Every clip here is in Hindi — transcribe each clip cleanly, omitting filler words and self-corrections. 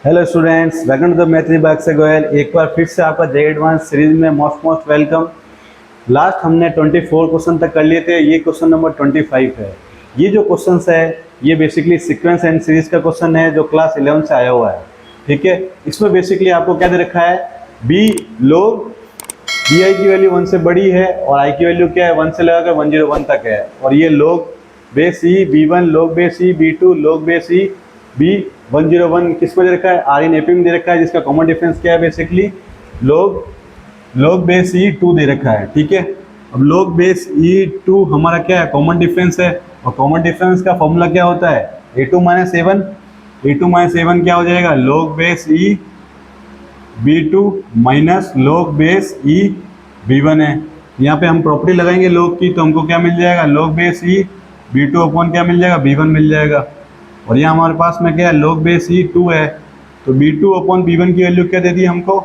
Hello students, welcome to the मैथ्री बाग से गोयल। एक बार फिर से आपका जे एडवांस सीरीज में मोस्ट वेलकम। लास्ट हमने 24 क्वेश्चन तक कर लिए थे, ये क्वेश्चन नंबर 25 है। ये जो क्वेश्चन है ये बेसिकली सीक्वेंस एंड सीरीज का क्वेश्चन है जो क्लास 11 से आया हुआ है। ठीक है, इसमें बेसिकली आपको क्या दे रखा है, बी लोग बी आई की वैल्यू 1 से बड़ी है और आई की वैल्यू क्या है 1 से लगाकर 101 तक है। और ये लोग बेस ई बी1 लोग बेस ई बी2 लोग बेस ई बी101 किस में दे रखा है, आर इन एपी में दे रखा है, जिसका कॉमन डिफरेंस क्या है बेसिकली लोग बेस ई 2 दे रखा है। ठीक है, अब लोग बेस ई 2 हमारा क्या है, कॉमन डिफरेंस है। और कॉमन डिफरेंस का फॉर्मूला क्या होता है, a2 माइनस a1 क्या हो जाएगा, लोग बेस ई b2 माइनस लोग बेस ई b1 है। यहाँ पे हम प्रॉपर्टी लगाएंगे लोग की, तो हमको क्या मिल जाएगा, लोग बेस ई b2 अपॉन क्या मिल जाएगा, b1 मिल जाएगा। और यहाँ हमारे पास में क्या है, लोग बेस ई 2 है, तो b2 अपॉन b1 की वैल्यू क्या दे दी हमको,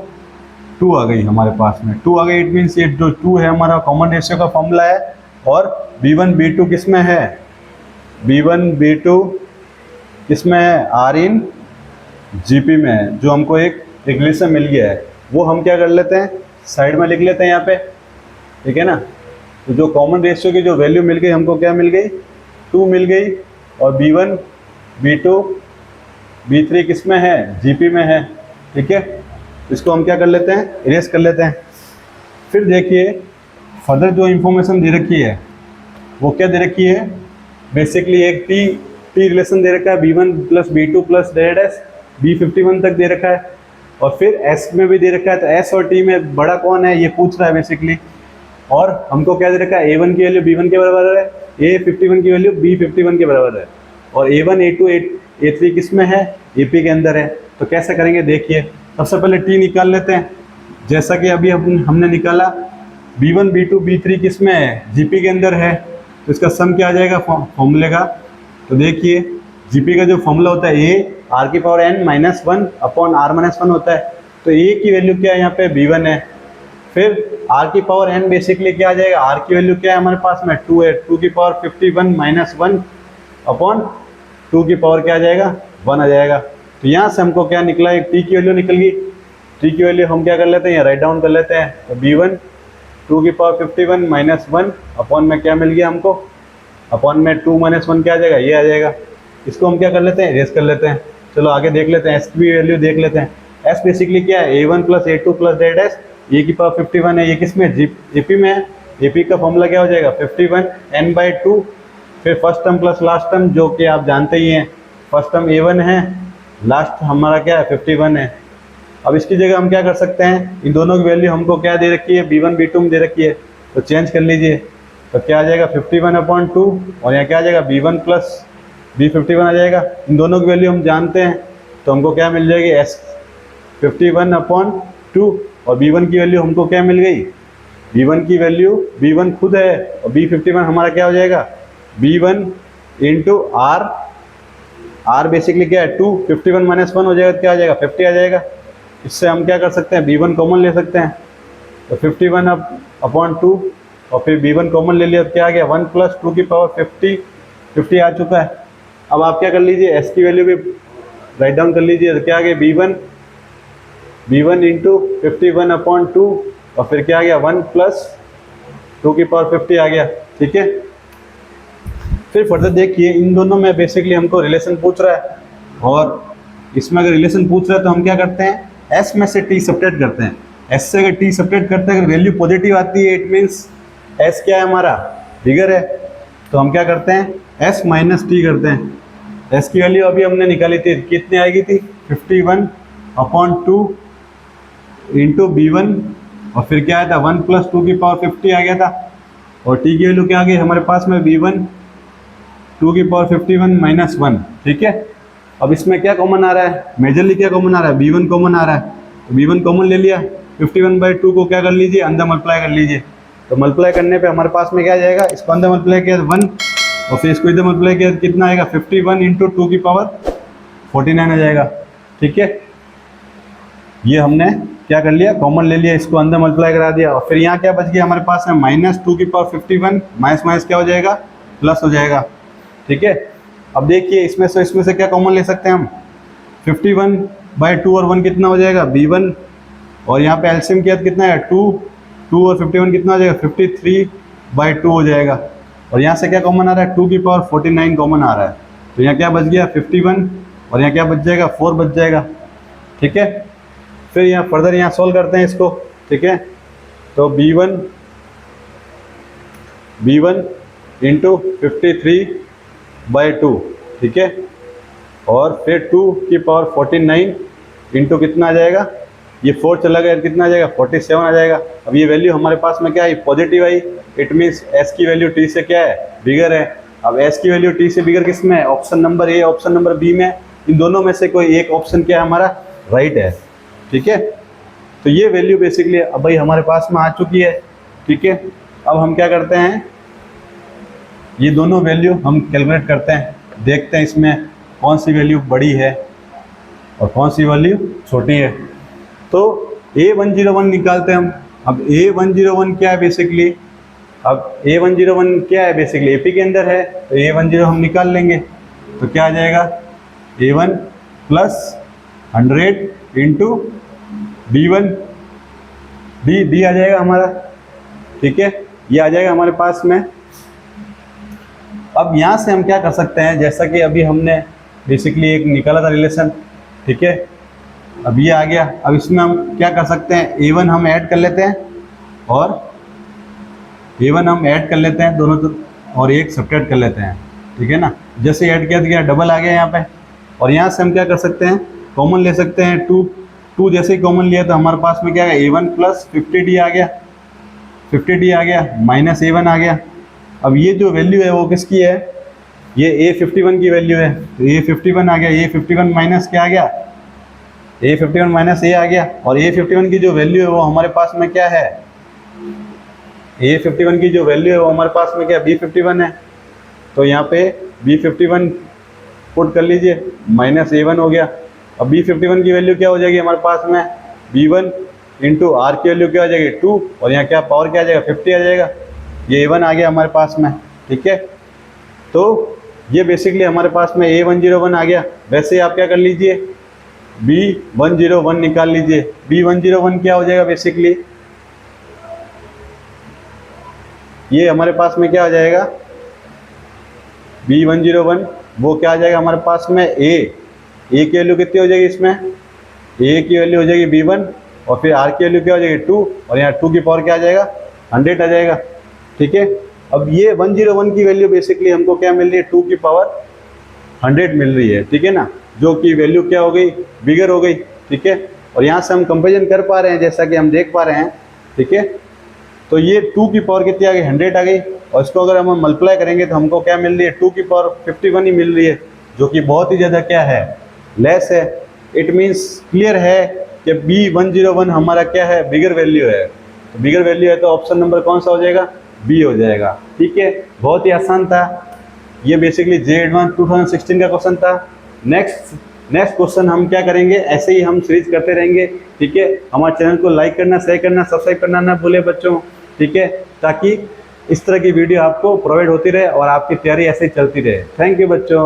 2 आ गई हमारे पास में, 2 आ गई। इट मीन्स ये जो 2 है हमारा कॉमन रेशियो का फॉर्मूला है। और b1 b2 किस में है, b1 b2 किस में है, आर इन जीपी में है। जो हमको एक रिलेशन मिल गया है वो हम क्या कर लेते हैं, साइड में लिख लेते हैं यहाँ पे। ठीक है ना, तो जो कॉमन रेशियो की जो वैल्यू मिल गई हमको, क्या मिल गई, 2 मिल गई। और b1 b2 b3 किस में है, जीपी में है। ठीक है, इसको हम क्या कर लेते हैं, इरेज कर लेते हैं। फिर देखिए फर्दर जो इंफॉर्मेशन दे रखी है वो क्या दे रखी है, बेसिकली एक टी रिलेशन दे रखा है, b1 प्लस b2 प्लस डेस b51 तक दे रखा है। और फिर s में भी दे रखा है, तो s और t में बड़ा कौन है ये पूछ रहा है बेसिकली। और हमको क्या दे रखा है, a1 की वैल्यू b1 के बराबर है, a51 की वैल्यू b51 के बराबर है। और a1 a2 a3 किस में है, ap के अंदर है। तो कैसे करेंगे देखिए, सबसे पहले t निकाल लेते हैं। जैसा कि अभी हमने निकाला, b1 b2 b3 किस में है, gp के अंदर है, तो इसका सम क्या आ जाएगा फॉर्मूले का। तो देखिए जीपी का जो फॉर्मूला होता है ए आर की power N minus 1 upon R minus 1 होता है। तो ए की वैल्यू क्या है यहाँ पे, b1 है। फिर आर की पावर एन बेसिकली क्या आ जाएगा, आर की वैल्यू क्या है हमारे पास में 2 है, 2 की पावर 51 माइनस 1 अपॉन 2 की पावर क्या आ जाएगा, 1 आ जाएगा। तो यहाँ से हमको क्या निकला, एक टी की वैल्यू निकल गई। टी की वैल्यू हम क्या कर लेते हैं, यहाँ राइट डाउन कर लेते हैं। तो b1 2 की पावर 51 माइनस 1 अपॉन में क्या मिल गया हमको, अपॉन में 2 माइनस 1 क्या आ जाएगा, ये आ जाएगा। इसको हम क्या कर लेते हैं, इरेज कर लेते हैं। चलो आगे देख लेते हैं, एस की वैल्यू देख लेते हैं। एस बेसिकली क्या है, a1 प्लस a2 प्लस डेड एस, ए की पावर 51 है, ये किस में, एपी में है। एपी का फॉर्मूला क्या हो जाएगा, 51 n/2। फिर first term plus last term, जो कि आप जानते ही हैं, फर्स्ट टर्म a1 है, लास्ट हमारा क्या है 51 है। अब इसकी जगह हम क्या कर सकते हैं, इन दोनों की वैल्यू हमको क्या दे रखी है, b1 b2 में दे रखी है, तो चेंज कर लीजिए। तो क्या आ जाएगा 51/2, और यहाँ क्या आ जाएगा b1 प्लस b51 आ जाएगा। इन दोनों की वैल्यू हम जानते हैं, तो हमको क्या मिल जाएगी, s 51/2। और b1 की वैल्यू हमको क्या मिल गई, b1 की वैल्यू, b1 खुद है और b51 हमारा क्या हो जाएगा, b1 इंटू आर बेसिकली क्या है 2, 51 माइनस 1 हो जाएगा, क्या आ जाएगा 50 आ जाएगा। इससे हम क्या कर सकते हैं, b1 कॉमन ले सकते हैं। तो 51/2 और फिर b1 कॉमन ले लिया, तो क्या आ गया 1 प्लस 2 की पावर 50 आ चुका है। अब आप क्या कर लीजिए, s की वैल्यू भी राइट डाउन कर लीजिए। तो क्या आ गया, b1 इंटू 51/2 और फिर क्या आ गया 1 प्लस 2 की पावर 50 आ गया। ठीक है, फिर फर्दर देखिए, इन दोनों में बेसिकली हमको रिलेशन पूछ रहा है, और इसमें अगर रिलेशन पूछ रहा है तो हम क्या करते हैं, s में से t सब्ट्रैक्ट करते हैं। s से अगर t सब्ट्रैक्ट करते हैं, अगर वैल्यू पॉजिटिव आती है, इट मीन्स s क्या है हमारा, बिगर है। तो हम क्या करते हैं, s माइनस टी करते हैं। s की वैल्यू अभी हमने निकाली थी, कितनी आएगी थी, 51/2 इंटू b1, और फिर क्या आया था 1 प्लस 2 की पावर 50 आ गया था। और t की वैल्यू क्या आ गई हमारे पास में, b1 2 की पावर 51 माइनस 1। ठीक है, अब इसमें क्या कॉमन आ रहा है, मेजरली क्या कॉमन आ रहा है, b1 कॉमन आ रहा है। तो b1 कॉमन ले लिया, 51/2 को क्या कर लीजिए, अंदर मल्टीप्लाई कर लीजिए। तो मल्टीप्लाई करने पे हमारे पास में क्या आ जाएगा, इसको अंदर मल्टीप्लाई किया 1, और फिर इसको इधर मल्टीप्लाई किया कितना आएगा, 51 इंटू 2 की पावर 49 आ जाएगा। ठीक है, ये हमने क्या कर लिया, कॉमन ले लिया, इसको अंदर मल्टीप्लाई करा दिया। और फिर यहाँ क्या बच गया हमारे पास में, माइनस 2 की पावर 51 माइनस माइनस क्या हो जाएगा, प्लस हो जाएगा। ठीक है, अब देखिए इसमें से क्या कॉमन ले सकते हैं हम, 51 2 और 1 कितना हो जाएगा B1, और यहाँ पे एलसीएम किया तो कितना है 2 और 51 कितना हो जाएगा 53/2 हो जाएगा। और यहाँ से क्या कॉमन आ रहा है 2 की पावर 49 कॉमन आ रहा है, तो यहाँ क्या बच गया 51, और यहाँ क्या बच जाएगा 4 बच जाएगा। ठीक है, फिर यहाँ फर्दर यहाँ सॉल्व करते हैं इसको। ठीक है, तो B1 इंटू 53/2, ठीक है, और फिर 2 की पावर 49 इंटू कितना आ जाएगा, ये 4 चला गया कितना आ जाएगा 47 आ जाएगा। अब ये वैल्यू हमारे पास में क्या है positive I, it means S की वैल्यू टी से क्या है बिगर है। अब एस की वैल्यू टी से बिगर किस में है, option number A option number B में। इन दोनों में से कोई एक ऑप्शन क्या है हमारा राइट है। ठीक है, तो ये वैल्यू बेसिकली अब भाई हमारे पास में आ चुकी है। ठीक है, अब हम क्या करते हैं, ये दोनों वैल्यू हम कैलकुलेट करते हैं, देखते हैं इसमें कौन सी वैल्यू बड़ी है और कौन सी वैल्यू छोटी है। तो A101 निकालते हैं हम। अब A101 क्या है बेसिकली, अब A101 क्या है बेसिकली एपी के अंदर है, तो A10 हम निकाल लेंगे, तो क्या आ जाएगा A1 plus 100 into B1 D आ जाएगा हमारा। ठीक है, ये आ जाएगा हमारे पास में। अब यहाँ से हम क्या कर सकते हैं, जैसा कि अभी हमने बेसिकली एक निकाला था रिलेशन। ठीक है, अब ये आ गया। अब इसमें हम क्या कर सकते हैं, A1 हम ऐड कर लेते हैं और A1 हम ऐड कर लेते हैं दोनों तो, और एक सब्ट्रैक्ट कर लेते हैं। ठीक है ना, जैसे ऐड किया तो क्या डबल आ गया यहाँ पे। और यहाँ से हम क्या कर सकते हैं, कॉमन ले सकते हैं 2 जैसे ही कॉमन लिया तो हमारे पास में क्या है A1 प्लस 50D आ गया, 50D आ गया माइनस A1 आ गया। अब ये जो वैल्यू है वो किसकी है, ये A51 की वैल्यू है, तो A51 आ गया, A51 माइनस क्या आ गया, A51 माइनस A आ गया। और A51 की जो वैल्यू है वो हमारे पास में क्या है, A51 की जो वैल्यू है वो हमारे पास में क्या B51 है, तो यहाँ पे B51 पुट कर लीजिए, माइनस A1 हो गया। अब B51 की वैल्यू क्या हो जाएगी हमारे पास में B1 इंटू आर की वैल्यू क्या हो जाएगी 2, और यहाँ क्या पावर क्या आ जाएगा 50 आ जाएगा, ये A1 आ गया हमारे पास में। ठीक है, तो ये बेसिकली हमारे पास में A101 आ गया। वैसे आप क्या कर लीजिए B101 निकाल लीजिए। B101 क्या हो जाएगा बेसिकली, ये हमारे पास में क्या हो जाएगा B101, वो क्या आ जाएगा हमारे पास में A की वैल्यू कितनी हो जाएगी इसमें, A की वैल्यू हो जाएगी B1, और फिर R की वैल्यू क्या हो जाएगी 2, और यहाँ 2 की पावर क्या आ जाएगा 100 आ जाएगा। ठीक है, अब ये 101 की वैल्यू बेसिकली हमको क्या मिल रही है 2 की पावर 100 मिल रही है। ठीक है ना, जो कि वैल्यू क्या हो गई बिगर हो गई। ठीक है, और यहाँ से हम कंपेरिजन कर पा रहे हैं जैसा कि हम देख पा रहे हैं। ठीक है, तो ये 2 की पावर कितनी आ गई 100 आ गई, और इसको अगर हम मल्टीप्लाई करेंगे तो हमको क्या मिल रही है 2 की पावर 51 ही मिल रही है, जो कि बहुत ही ज़्यादा क्या है लेस है। इट मीन्स क्लियर है कि B101 हमारा क्या है बिगर वैल्यू है, तो बिगर वैल्यू है तो ऑप्शन नंबर कौन सा हो जाएगा बी हो जाएगा। ठीक है, बहुत ही आसान था, ये बेसिकली जे एडवांस 2016 का क्वेश्चन था। नेक्स्ट क्वेश्चन हम क्या करेंगे, ऐसे ही हम सीरीज करते रहेंगे। ठीक है, हमारे चैनल को लाइक करना, शेयर करना, सब्सक्राइब करना ना भूले बच्चों। ठीक है, ताकि इस तरह की वीडियो आपको प्रोवाइड होती रहे और आपकी तैयारी ऐसे ही चलती रहे। थैंक यू बच्चों।